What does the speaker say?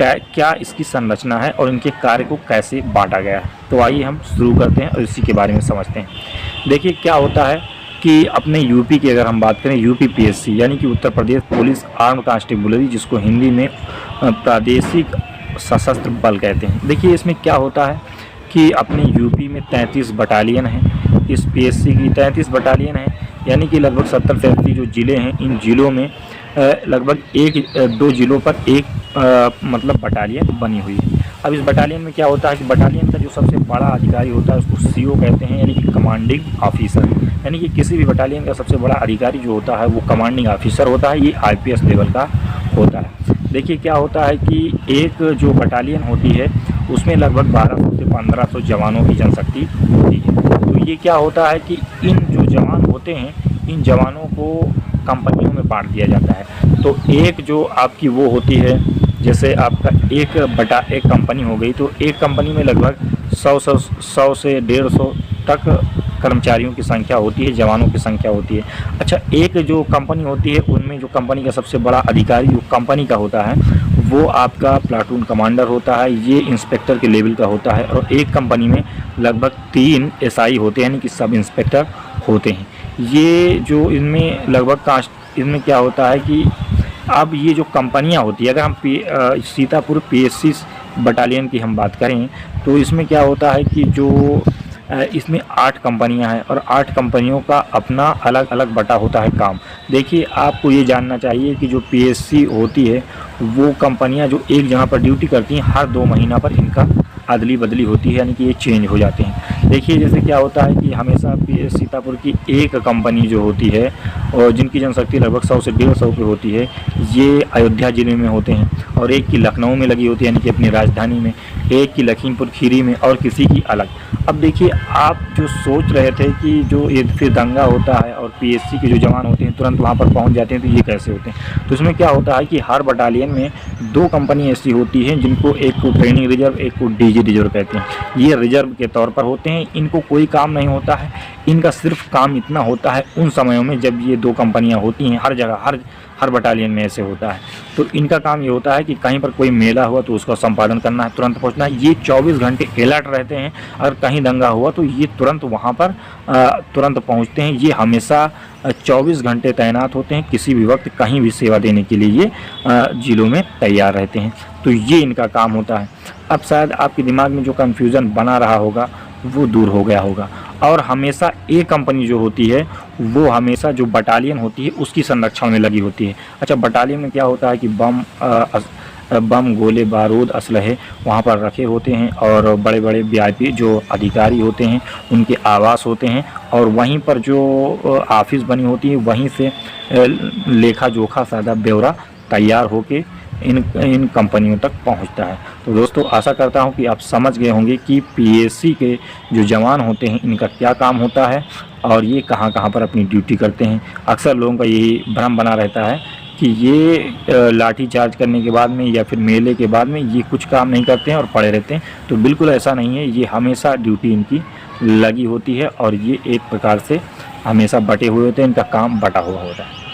क्या इसकी संरचना है और इनके कार्य को कैसे बांटा गया है। तो आइए हम शुरू करते हैं और इसी के बारे में समझते हैं। देखिए क्या होता है कि अपने यूपी की अगर हम बात करें, यूपी पीएससी यानी कि Uttar Pradesh police armed constabulary, जिसको हिंदी में प्रादेशिक सशस्त्र बल कहते हैं। देखिए इसमें क्या होता है कि अपने यूपी में 33 बटालियन हैं। इस पीएससी की 33 बटालियन है, यानी कि लगभग 70-80 जो ज़िले हैं, इन ज़िलों में लगभग 1-2 ज़िलों पर एक मतलब बटालियन बनी हुई है। अब इस बटालियन में क्या होता है कि बटालियन का जो सबसे बड़ा अधिकारी होता है उसको सीओ कहते हैं, यानी कि कमांडिंग ऑफिसर। यानी कि किसी भी बटालियन का सबसे बड़ा अधिकारी जो होता है वो कमांडिंग ऑफिसर होता है, ये आईपीएस लेवल का होता है। देखिए क्या होता है कि एक जो बटालियन होती है उसमें लगभग 1200 से 1500 जवानों की जनशक्ति होती है। तो ये क्या होता है कि इन जो जवान होते हैं, इन जवानों को कंपनियों में बांट दिया जाता है। तो एक जो आपकी वो होती है, जैसे आपका एक कंपनी हो गई, तो एक कंपनी में लगभग 100 से 150 तक कर्मचारियों की संख्या होती है, जवानों की संख्या होती है। अच्छा, एक जो कंपनी होती है उनमें जो कंपनी का सबसे बड़ा अधिकारी जो कंपनी का होता है वो आपका प्लाटून कमांडर होता है, ये इंस्पेक्टर के लेवल का होता है। और एक कंपनी में लगभग 3 एसआई होते हैं, यानी कि सब इंस्पेक्टर होते हैं। ये जो इनमें लगभग इनमें क्या होता है कि अब ये जो कंपनियां होती है, अगर हम सीतापुर पीएससी बटालियन की हम बात करें तो इसमें क्या होता है कि जो इसमें 8 कंपनियां हैं और 8 कंपनियों का अपना अलग अलग बटा होता है काम। देखिए आपको ये जानना चाहिए कि जो पीएससी होती है वो कंपनियां जो एक जगह पर ड्यूटी करती हैं, हर 2 महीना पर इनका अदली बदली होती है, यानी कि ये चेंज हो जाते हैं। देखिए जैसे क्या होता है कि हमेशा सीतापुर की एक कंपनी जो होती है और जिनकी जनशक्ति लगभग 100 से 150 की होती है, ये अयोध्या ज़िले में होते हैं, और एक की लखनऊ में लगी होती है, यानी कि अपनी राजधानी में, एक की लखीमपुर खीरी में, और किसी की अलग। अब देखिए आप जो सोच रहे थे कि जो ये फिर दंगा होता है और पीएससी के जो जवान होते हैं तुरंत वहाँ पर पहुँच जाते हैं, तो ये कैसे होते हैं। तो इसमें क्या होता है कि हर बटालियन में 2 कंपनी ऐसी होती हैं जिनको एक को ट्रेनिंग रिजर्व, एक को डीजी रिजर्व कहते हैं। ये रिजर्व के तौर पर होते हैं, इनको कोई काम नहीं होता है, इनका सिर्फ काम इतना होता है उन समयों में जब ये 2 कंपनियां होती हैं, हर जगह हर बटालियन में ऐसे होता है। तो इनका काम ये होता है कि कहीं पर कोई मेला हुआ तो उसका संपादन करना है, तुरंत पहुंचना है। ये 24 घंटे अलर्ट रहते हैं, अगर कहीं दंगा हुआ तो ये तुरंत वहां पर तुरंत पहुंचते हैं। ये हमेशा 24 घंटे तैनात होते हैं, किसी भी वक्त कहीं भी सेवा देने के लिए ये जिलों में तैयार रहते हैं। तो ये इनका काम होता है। अब शायद आपके दिमाग में जो कन्फ्यूज़न बना रहा होगा वो दूर हो गया होगा। और हमेशा एक कंपनी जो होती है वो हमेशा जो बटालियन होती है उसकी संरक्षण में लगी होती है। अच्छा, बटालियन में क्या होता है कि बम गोले बारूद असलहे वहाँ पर रखे होते हैं, और बड़े बड़े वीआईपी जो अधिकारी होते हैं उनके आवास होते हैं, और वहीं पर जो ऑफिस बनी होती है वहीं से लेखा जोखा सादा ब्यौरा तैयार होके इन कंपनियों तक पहुंचता है। तो दोस्तों आशा करता हूं कि आप समझ गए होंगे कि पीएससी के जो जवान होते हैं इनका क्या काम होता है और ये कहां कहां पर अपनी ड्यूटी करते हैं। अक्सर लोगों का यही भ्रम बना रहता है कि ये लाठी चार्ज करने के बाद में या फिर मेले के बाद में ये कुछ काम नहीं करते हैं और पड़े रहते हैं। तो बिल्कुल ऐसा नहीं है, ये हमेशा ड्यूटी इनकी लगी होती है और ये एक प्रकार से हमेशा बटे हुए होते हैं, इनका काम बटा हुआ होता है।